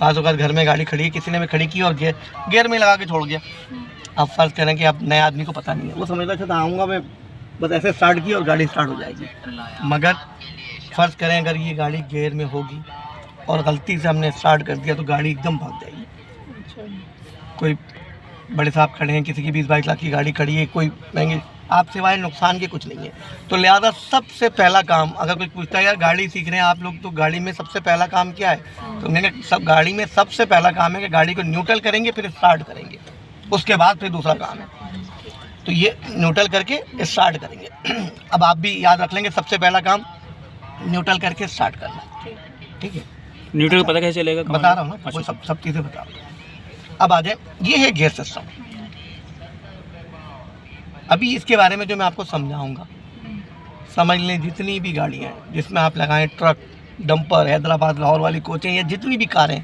पाँच वक्त घर में गाड़ी खड़ी है, किसी ने भी खड़ी की और गियर में लगा के छोड़ गया। अब फर्ज करें कि अब नए आदमी को पता नहीं है, वो समझता अच्छा आऊँगा मैं, बस ऐसे स्टार्ट की और गाड़ी स्टार्ट हो जाएगी। मगर फ़र्ज़ करें अगर ये गाड़ी गियर में होगी और गलती से हमने स्टार्ट कर दिया तो गाड़ी एकदम भाग जाएगी। कोई बड़े साहब खड़े हैं, किसी की 20-22 लाख की गाड़ी खड़ी है, कोई महंगी, आप सिवाय नुकसान के कुछ नहीं है। तो लिहाजा सबसे पहला काम, अगर कोई पूछता है यार गाड़ी सीख रहे हैं आप लोग तो गाड़ी में सबसे पहला काम क्या है, तो मैंने सब गाड़ी में सबसे पहला काम है कि गाड़ी को न्यूट्रल करेंगे फिर स्टार्ट करेंगे, उसके बाद फिर दूसरा काम है। तो ये न्यूट्रल करके स्टार्ट करेंगे। अब आप भी याद रख लेंगे सबसे पहला काम न्यूट्रल करके स्टार्ट करना, ठीक है। न्यूट्रल पता कैसे चलेगा? बता रहा हूँ ना, वो सब चीज़ें बता रहा हूँ। अब आ जाए, ये है गियर सिस्टम। अभी इसके बारे में जो मैं आपको समझाऊंगा, समझ लें जितनी भी गाड़ियाँ हैं जिसमें आप लगाएं, ट्रक, डंपर, हैदराबाद लाहौर वाली कोचें या जितनी भी कारें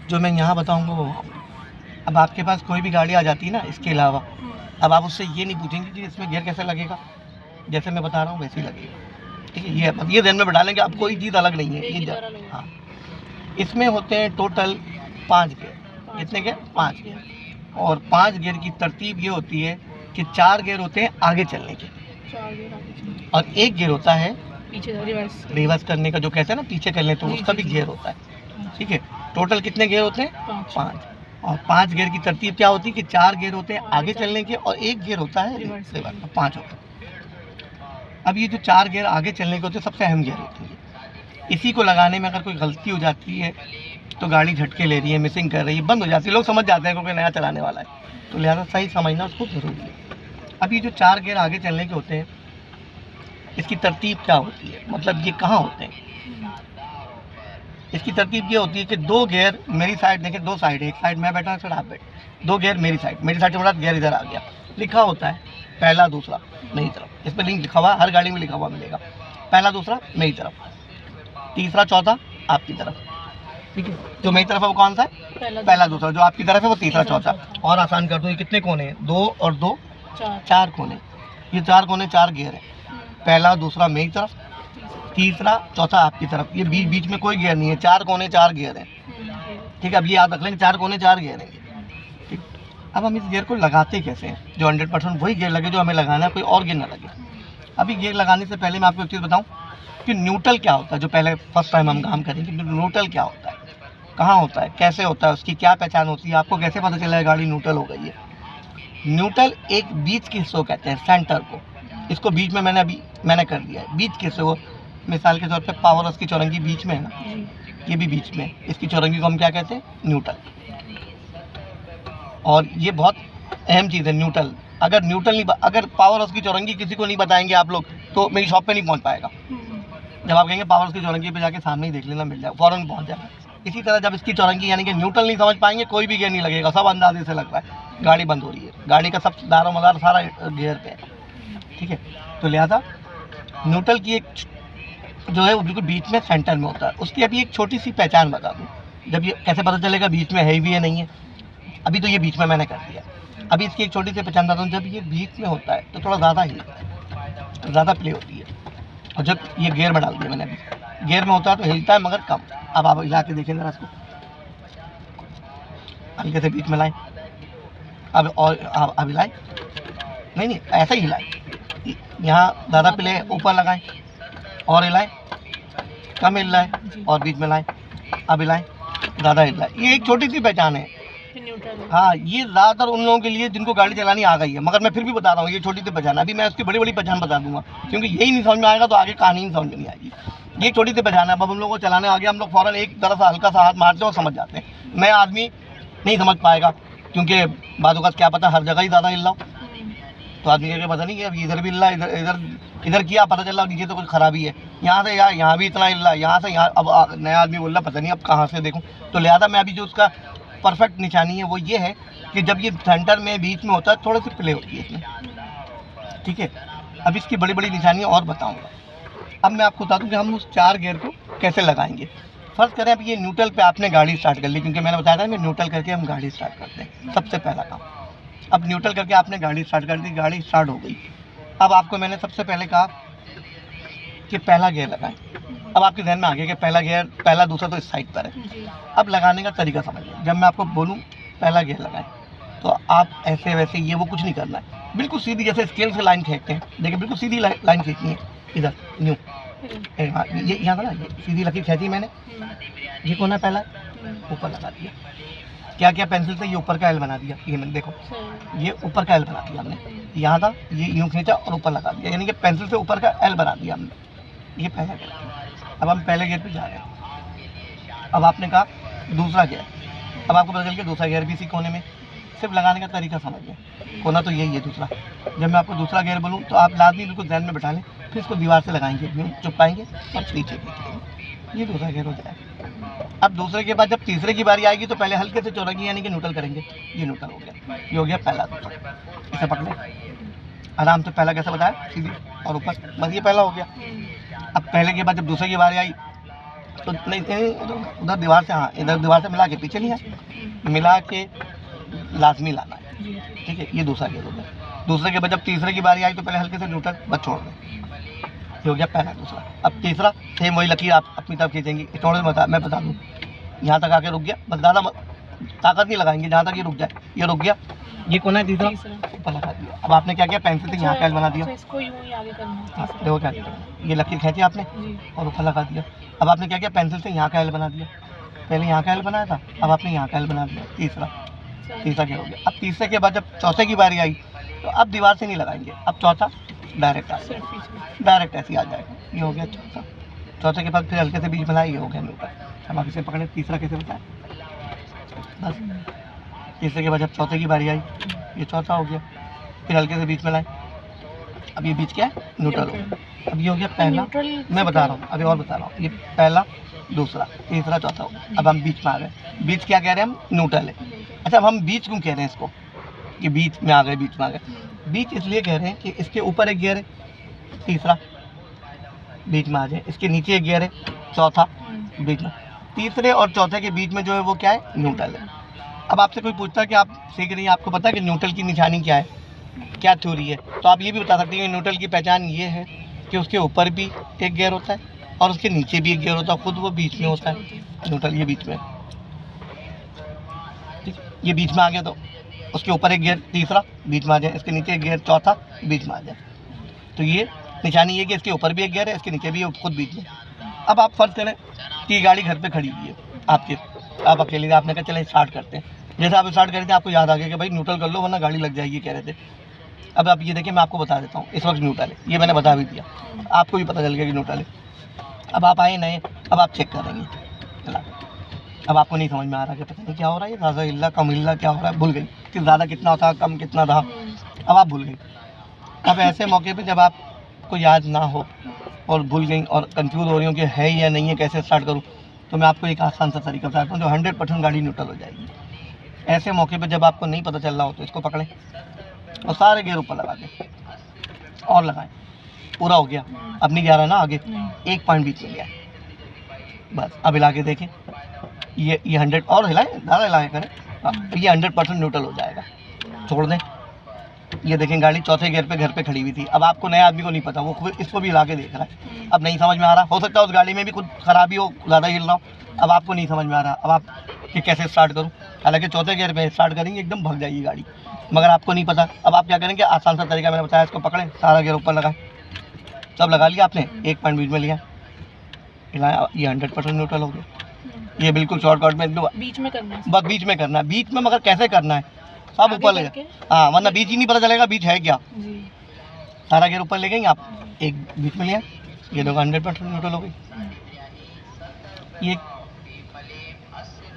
जो मैं यहाँ बताऊंगा वो, अब आपके पास कोई भी गाड़ी आ जाती है ना इसके अलावा, अब आप उससे ये नहीं पूछेंगे कि इसमें गियर कैसे लगेगा, जैसे मैं बता रहा हूँ वैसे ही लगेगा, ठीक है। ये ध्यान में बैठा लेंगे, अब कोई चीज़ अलग नहीं है ये। हाँ, इसमें होते हैं टोटल 5 गियर। कितने गियर? 5 गियर। और 5 गियर की तरतीब ये होती है कि 4 गियर होते हैं आगे चलने के और 1 गियर होता है पीछे रिवर्स करने का, जो कहते हैं ना पीछे करने, तो उसका भी गियर होता है, ठीक है। टोटल कितने गियर होते हैं? 5। और 5 गियर की तरतीब क्या होती है कि 4 गियर होते हैं आगे चलने के और 1 गियर होता है रिवर्स, 5 होते हैं। अब ये जो 4 गियर आगे चलने के होते हैं सबसे अहम गियर होते हैं। इसी को लगाने में अगर कोई गलती हो जाती है तो गाड़ी झटके ले रही है, मिसिंग कर रही है, बंद हो जाती है, लोग समझ जाते हैं क्योंकि नया चलाने वाला है, तो लिहाजा सही समझना उसको ज़रूरी है। अब ये जो 4 गियर आगे चलने के होते हैं इसकी तरतीब क्या होती है, मतलब ये कहाँ होते हैं? इसकी तरतीब ये होती है कि 2 गियर मेरी साइड, देखें 2 साइड है, एक साइड मैं बैठा, एक साइड आप बैठे, 2 गियर मेरी साइड से बड़ा गियर इधर आ गया, लिखा होता है पहला दूसरा मेरी तरफ, इस पर लिंक लिखा हुआ, हर गाड़ी में लिखा हुआ मिलेगा, पहला दूसरा मेरी तरफ, तीसरा चौथा आपकी तरफ, ठीक है। जो मेरी तरफ है वो कौन सा है? पहला दूसरा। जो आपकी तरफ है वो तीसरा चौथा। और आसान कर दूँ, ये कितने कोने हैं? 2 और 2 4 कोने। ये 4 कोने 4 गियर है, पहला दूसरा मेरी तरफ, तीसरा चौथा आपकी तरफ, ये बीच में कोई गियर नहीं है, 4 कोने 4 गियर है, ठीक है। अब ये याद रख लेंगे 4 कोने 4 गियर हैं, ठीक। अब हम इस गियर को लगाते कैसे हैं, जो 100% वही गियर लगे जो हमें लगाना है, कोई और गियर ना लगे। अभी गियर लगाने से पहले मैं आपको एक चीज़ बताऊँ कि न्यूट्रल क्या होता है, जो पहले फर्स्ट टाइम हम काम करेंगे, न्यूट्रल क्या होता है, कहाँ होता है, कैसे होता है, उसकी क्या पहचान होती है, आपको कैसे पता चला है गाड़ी न्यूट्रल हो गई है। न्यूट्रल एक बीच के हिस्सों कहते हैं, सेंटर को, इसको बीच में मैंने कर दिया है, बीच के हिस्से को, मिसाल के तौर पे पावर हाउस की चौरंगी बीच में है ना, ये भी बीच में, इसकी चौरंगी को हम क्या कहते हैं? न्यूट्रल। और ये बहुत अहम चीज़ है न्यूट्रल। अगर न्यूट्रल नहीं, अगर पावर हाउस की चौरंगी किसी को नहीं बताएंगे आप लोग तो मेरी शॉप पे नहीं पहुंच पाएगा। जब आप कहेंगे पावर हाउस की चौरंगी पे जाके सामने ही देख लेना, मिल जाएगा, फ़ौरन पहुंच जाएगा। इसी तरह जब इसकी चौरंगी यानी कि न्यूट्रल नहीं समझ पाएंगे, कोई भी गियर नहीं लगेगा, सब अंदाजे से लग रहा है गाड़ी बंद हो रही है, गाड़ी का सब दारोमदार सारा गियर पे है, ठीक है। तो लिहाजा न्यूट्रल की एक जो है वो बिल्कुल बीच में सेंटर में होता है। उसकी अभी एक छोटी सी पहचान बता दूँ, जब ये कैसे पता चलेगा बीच में है भी है नहीं है। अभी तो ये बीच में मैंने कर दिया, अभी इसकी एक छोटी सी पहचान बताता हूँ। जब ये बीच में होता है तो थोड़ा ज़्यादा हिलता है, ज़्यादा प्ले होती है, और जब ये गियर में डाल दिया मैंने, अभी गियर में होता है तो हिलता है मगर कम। अब आप हिला के देखें जरा इसको, हल्के से बीच में लाएं, अब और अब हिलाएं, नहीं ऐसा ही हिलाएं, यहाँ ज़्यादा प्ले ऊपर लगाएं और हिलाएं, कम हिलाएं और बीच में लाएं, अब हिलाएं, ज़्यादा हिलाएं। ये एक छोटी सी पहचान है। हाँ, ये ज़्यादातर उन लोगों के लिए जिनको गाड़ी चलानी आ गई है, मगर मैं फिर भी बता रहा हूँ ये छोटी सी पहचान। अभी मैं उसकी बड़ी बड़ी पहचान बता दूंगा, क्योंकि यही नहीं समझ में आएगा तो आगे कहानी नहीं समझ में नहीं आएगी। ये छोटी सी पहचान है। अब हम लोगों को चलाने आ गया, हम लोग फ़ौरन एक तरह से हल्का सा हाथ मारते हैं और समझ जाते हैं। नया आदमी नहीं समझ पाएगा, क्योंकि बातों का क्या पता हर जगह ही ज़्यादा हिल रहा हो, तो आदमी कह पता नहीं कि अब इधर भी हिल रहा है, इधर किया पता चल रहा नीचे तो कुछ खराबी है, यहाँ से यहाँ भी इतना हिल रहा है, यहाँ से यहाँ। अब नया आदमी बोल रहा पता नहीं अब कहाँ से देखूँ। तो लिहाजा मैं अभी जो उसका परफेक्ट निशानी है वो ये है कि जब ये सेंटर में बीच में होता है थोड़ी सी प्ले होती है इसमें, ठीक है। अब इसकी बड़ी बड़ी निशानियाँ और बताऊँगा। अब मैं आपको बता दूँ कि हम उस 4 गियर को कैसे लगाएंगे। फर्स्ट करें अब ये न्यूट्रल पे आपने गाड़ी स्टार्ट कर ली, क्योंकि मैंने बताया था मैं न्यूट्रल करके हम गाड़ी स्टार्ट करते हैं, सबसे पहला काम। अब न्यूट्रल करके आपने गाड़ी स्टार्ट कर दी, गाड़ी स्टार्ट हो गई। अब आपको मैंने सबसे पहले कहा कि पहला गियर लगाएं, अब आपके ध्यान में आ गया कि पहला गियर, पहला दूसरा तो इस साइड पर है। जी। अब लगाने का तरीका समझिए, जब मैं आपको बोलूँ पहला गियर लगाएं तो आप ऐसे वैसे ये वो कुछ नहीं करना है, बिल्कुल सीधी जैसे स्केल से लाइन खींचते हैं, देखिए बिल्कुल सीधी लाइन खींचनी है इधर न्यू, हाँ ये यहाँ था ना, ये सीधी लकीर खींची मैंने, ये कौन है पहला, ऊपर लगा दिया। क्या किया पेंसिल से, ये ऊपर का एल बना दिया, ये मैंने देखो ये ऊपर का एल बना दिया हमने, यहाँ था ये यूँ खींचा और ऊपर लगा दिया, यानी कि पेंसिल से ऊपर का एल बना दिया हमने, ये पहला गियर। अब हम पहले गियर पे जा रहे हैं। अब आपने कहा दूसरा गियर, अब आपको पता चल गया दूसरा गियर भी इसी कोने में, सिर्फ लगाने का तरीका समझिए, कोना तो यही है दूसरा। जब मैं आपको दूसरा गियर बोलूँ तो आप लाजमी बिल्कुल ध्यान में बैठा लें, फिर इसको दीवार से लगाएंगे, यूँ चुपकाएंगे और पीछे खींचेंगे, ये दूसरा गियर हो जाएगा। अब दूसरे के बाद जब तीसरे की बारी आएगी तो पहले हल्के से चौरंगी यानी कि न्यूट्रल करेंगे, ये न्यूट्रल हो गया, ये हो गया पहला दूसरा। इसे पकड़े आराम से, पहला कैसे बताया, सीधी और ऊपर, बस ये पहला हो गया। अब पहले के बाद जब दूसरे की बारी आई तो नहीं उधर दीवार से, हाँ इधर दीवार से मिला के पीछे नहीं है, मिला के लाजमी लाना है, ठीक है, ये दूसरा गियर हो गया। दूसरे के बाद जब तीसरे की बारी आई तो पहले हल्के से न्यूट्रल बस छोड़ दें, ये हो गया पहला दूसरा। अब तीसरा सेम वही लकीर आप अपनी तरफ खींचेंगे, थोड़े मैं बता दूँ, यहाँ तक आके रुक गया, बस ज़्यादा ताकत नहीं लगाएंगे, जहाँ तक ये रुक जाए, ये रुक गया, ये कौन है तीसरा, ऊपर लगा दिया। अब आपने क्या किया, पेंसिल से यहाँ का एल बना दिया, इसको यूं ही आगे करना है। हाँ देखो क्या किया, ये लकीर खींची आपने और ऊपर लगा दिया। अब आपने क्या किया, पेंसिल से यहाँ का एल बना दिया, पहले यहाँ का एल बनाया था, अब आपने यहाँ का एल बना दिया, तीसरा क्या हो गया। अब तीसरे के बाद जब चौथे की बारी आई तो अब दीवार से नहीं लगाएंगे, अब चौथा डायरेक्ट ऐसे आ जाएगा, ये हो गया चौथा। चौथे के बाद फिर हल्के से बीच में लाए, ये हो गया न्यूट्रल। अब आप इसे पकड़े, तीसरा कैसे बताया, बस तीसरे के बाद जब चौथे की बारी आई, ये चौथा हो गया, फिर हल्के से बीच में लाए, अब ये बीच क्या है, न्यूट्रल हो गया। अब ये हो गया पहला, मैं बता रहा हूँ अभी और बता रहा हूँ, ये पहला दूसरा तीसरा चौथा हो गया। अब हम बीच में आ गए, बीच क्या कह रहे हैं हम, न्यूट्रल है। अच्छा अब हम बीच क्यों कह रहे हैं इसको, कि बीच में आ गए, बीच में आ गए, बीच इसलिए कह रहे हैं कि इसके ऊपर एक गियर है तीसरा, बीच में आ जाए, इसके नीचे एक गियर है चौथा, बीच में, तीसरे और चौथे के बीच में जो है वो क्या है, न्यूट्रल है। अब आपसे कोई पूछता है कि आप सीख रही हैं, आपको पता है कि न्यूट्रल की निशानी क्या है, क्या थ्योरी है, तो आप ये भी बता सकती हैं कि न्यूट्रल की पहचान ये है कि उसके ऊपर भी एक गियर होता है और उसके नीचे भी एक गियर होता है, खुद वो बीच में होता है, न्यूट्रल ये बीच में, ठीक, ये बीच में आ गया तो उसके ऊपर एक गियर तीसरा बीच में आ जाए, इसके नीचे एक गियर चौथा बीच में आ जाए, तो ये निशानी ये कि इसके ऊपर भी एक गियर है, इसके नीचे भी खुद बीच में। अब आप फर्ज करें कि गाड़ी घर पे खड़ी हुई है आपके, आप अकेले, आपने कहा चले स्टार्ट करते हैं, जैसे आप स्टार्ट करते हैं आपको याद आ गया कि भाई न्यूट्रल कर लो वरना गाड़ी लग जाएगी, कह रहे थे। अब आप ये देखिए, मैं आपको बता देता हूँ, इस वक्त न्यूट्रल है, ये मैंने बता भी दिया, आपको भी पता चल गया कि न्यूट्रल है। अब आप आए नए, अब आप चेक करेंगे, चला, अब आपको नहीं समझ में आ रहा कि पता नहीं क्या हो रहा है, ज़्यादा हिल्ला कम हिल्ला क्या हो रहा है, भूल गई कि ज़्यादा कितना था कम कितना था, अब आप भूल गई। अब ऐसे मौके पे जब आपको याद ना हो और भूल गई और कंफ्यूज हो रही हो कि है या नहीं है, कैसे स्टार्ट करूँ, तो मैं आपको एक आसान सा तरीका बताता हूँ जो 100% गाड़ी न्यूट्रल हो जाएगी। ऐसे मौके पे जब आपको नहीं पता चल रहा हो तो इसको पकड़ें और सारे गियर ऊपर लगा दें और लगाएं, पूरा हो गया। अब नहीं जा रहा ना आगे, एक पॉइंट बीच में गया, बस अब हिला के देखें, ये 100 और हिलाएं, ज़्यादा हिलाएं करें, ये 100% न्यूट्रल हो जाएगा, छोड़ दें। ये देखें गाड़ी चौथे गियर पे घर पे खड़ी हुई थी, अब आपको नए आदमी को नहीं पता, वो खुद इसको भी हिला के देख रहा है, अब नहीं समझ में आ रहा, हो सकता है उस गाड़ी में भी कुछ खराबी हो, ज़्यादा हिल रहा हो, अब आपको नहीं समझ में आ रहा, अब आप कि कैसे स्टार्ट करूं, हालांकि चौथे गियर पे स्टार्ट करेंगे एकदम भाग जाएगी गाड़ी, मगर आपको नहीं पता। अब आप क्या करेंगे, आसान सा तरीका मैंने बताया, इसको पकड़ें, सारा गियर ऊपर लगाएं, सब लगा लिया आपने, एक पॉइंट बीच में लिया, हिलाया, ये 100% न्यूट्रल हो गया। ये बिल्कुल शॉर्टकट में बीच में करना है, बस बीच में करना है, बीच में मगर कैसे करना है, सब ऊपर ले जाए, हाँ वरना बीच ही नहीं पता चलेगा बीच है क्या। सारा गियर ऊपर ले गएंगे आप, एक बीच में लिया, ये लोग 100% न्यूट्रल हो गई। ये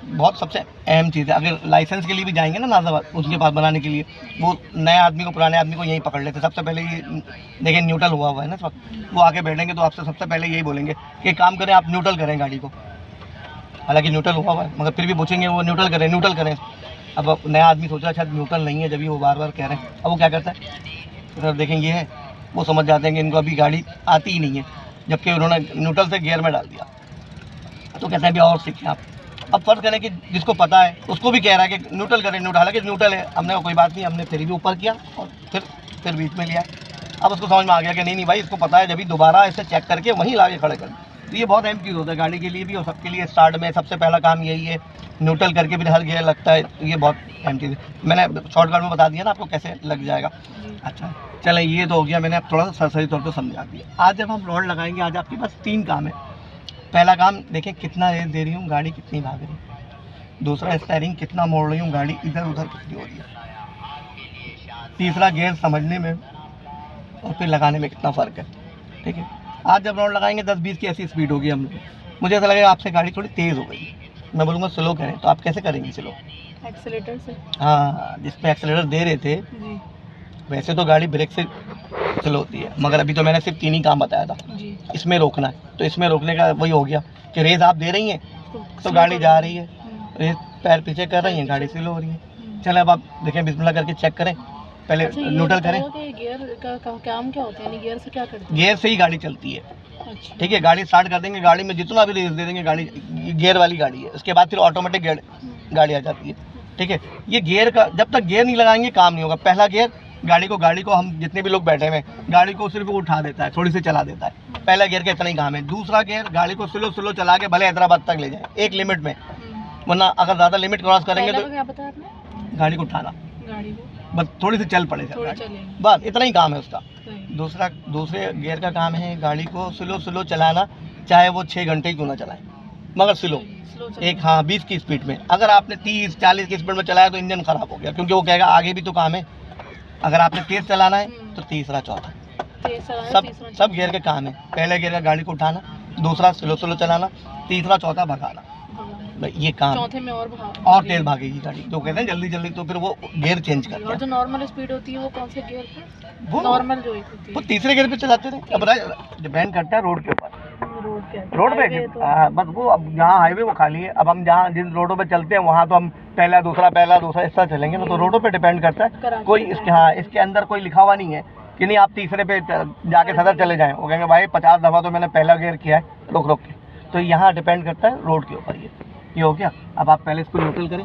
बहुत सबसे अहम चीज़ है, अगर लाइसेंस के लिए भी जाएंगे ना नाज़ाबाद, उसके पास बनाने के लिए, वो नए आदमी को पुराने आदमी को यहीं पकड़ लेते, सबसे पहले ये देखें न्यूट्रल हुआ हुआ है ना इस वक्त, वो आके बैठेंगे तो आपसे सबसे पहले यही बोलेंगे कि काम करें आप न्यूट्रल करें गाड़ी को, हालांकि न्यूट्रल हुआ हुआ है मगर फिर भी पूछेंगे वो न्यूट्रल करें। अब नया आदमी सोच रहा है शायद न्यूट्रल नहीं है, जब भी वो बार बार कह रहे हैं, अब वो क्या करता है, तो देखें ये है, वो समझ जाते हैं कि इनको अभी गाड़ी आती ही नहीं है, जबकि उन्होंने न्यूट्रल से गियर में डाल दिया, तो कहते हैं अभी और सीखें आप। अब फर्ज करें कि जिसको पता है उसको भी कह रहा है कि न्यूट्रल करें, हालांकि न्यूट्रल है, हमने कोई बात नहीं, हमने फिर भी ऊपर किया और फिर बीच में लिया। अब उसको समझ में आ गया कि नहीं भाई इसको पता है, जब भी दोबारा इसे चेक करके वहीं ला के खड़े कर, तो ये बहुत अहम चीज़ होता है गाड़ी के लिए भी और सबके लिए। स्टार्ट में सबसे पहला काम यही है, न्यूट्रल करके फिर हर गियर लगता है, तो ये बहुत अहम चीज़ है। मैंने शॉर्टकट में बता दिया ना आपको कैसे लग जाएगा। जी। अच्छा चलें, ये तो हो गया, मैंने अब थोड़ा सा सरसरी तौर पर समझा दिया। आज जब हम रॉड लगाएंगे, आज आपके पास 3 काम है। पहला काम देखें कितना रेस दे रही हूँ, गाड़ी कितनी भाग रही है। दूसरा स्टीयरिंग कितना मोड़ रही हूँ, गाड़ी इधर उधर कितनी हो रही है। तीसरा गियर समझने में और फिर लगाने में कितना फ़र्क है। ठीक है, आज जब राउंड लगाएंगे 10-20 की ऐसी स्पीड होगी हम लोग, मुझे ऐसा लगेगा आपसे गाड़ी थोड़ी तेज़ हो गई, मैं बोलूँगा स्लो करें, तो आप कैसे करेंगे स्लो? एक्सीलेटर से। हाँ, जिस पे एक्सेलेरेटर दे रहे थे, जी। वैसे तो गाड़ी ब्रेक से स्लो होती है, मगर अभी तो मैंने सिर्फ 3 ही काम बताया था। जी। इसमें रोकना है, तो इसमें रोकने का वही हो गया कि रेस आप दे रही हैं तो स्लो गाड़ी कर जा रही रही है, रेस पैर पीछे कर रही हैं, गाड़ी स्लो हो रही है। हम्म। चलें अब आप देखें, बिस्मिल्लाह करके चेक करें, पहले अच्छा, ये न्यूट्रल करें। बताओ कि गियर का काम क्या होता है, यानी गियर से क्या करते हैं? गियर से ही गाड़ी चलती है। अच्छा। ठीक है, गाड़ी स्टार्ट कर देंगे, गाड़ी में जितना भी रेस दे देंगे, गाड़ी गियर वाली गाड़ी है, उसके बाद फिर ऑटोमेटिक गाड़ी आ जाती है। ठीक है, ये गियर का जब तक गियर नहीं लगाएंगे काम नहीं होगा। पहला गियर गाड़ी को हम जितने भी लोग बैठे हुए हैं, गाड़ी को सिर्फ उठा देता है, थोड़ी सी चला देता है। पहला गियर का इतना ही काम है। दूसरा गियर गाड़ी को स्लो स्लो चला के भले हैदराबाद तक ले जाए एक लिमिट में, वरना अगर ज़्यादा लिमिट क्रॉस करेंगे पहला तो क्या बताया आपने? गाड़ी को उठाना, गाड़ी को बस थोड़ी सी चल पड़े थोड़ी गाड़ी, चलेगी। बस इतना ही काम है उसका। सही। दूसरे गियर का काम है गाड़ी को स्लो स्लो चलाना, चाहे वो 6 घंटे ही क्यों ना चलाए, मगर स्लो। स्लो एक हाँ 20 की स्पीड में। अगर आपने 30-40 की स्पीड में चलाया तो इंजन खराब हो गया, क्योंकि वो कहेगा आगे भी तो काम है। अगर आपने तेज़ चलाना है तो तीसरा चौथा तेज चलाना, सब तीसरा सब गियर के काम है। पहले गियर का गाड़ी को उठाना, दूसरा स्लो स्लो चलाना, तीसरा चौथा भगाना, भगाना। भाई ये काम है। चौथे में और और तेज भागेगी गाड़ी, तो कहते हैं जल्दी जल्दी, तो फिर वो गियर चेंज करते और हैं। जो नॉर्मल स्पीड होती है वो कौन से गियर पे? वो नॉर्मल जो होती वो है तीसरे गियर पे चलाते रहे। अब डिपेंड करता है रोड के ऊपर, रोड के रोड पे हाईवे तो हाँ, बस वो अब जहाँ हाईवे वो खाली है। अब हम जहाँ जिन रोडों पे चलते हैं वहाँ तो हम पहला दूसरा इस तरह चलेंगे ना, तो रोडों पे डिपेंड करता है। कराची कोई इसके हाँ इसके अंदर कोई लिखा हुआ नहीं है कि नहीं आप तीसरे पे जाके सदर चले जाएं। वो कहेंगे भाई 50 दफ़ा तो मैंने पहला गियर किया है, रोक रोक के। तो यहाँ डिपेंड करता है रोड के ऊपर। ये हो गया। अब आप पहले इसको न्यूट्रल करें।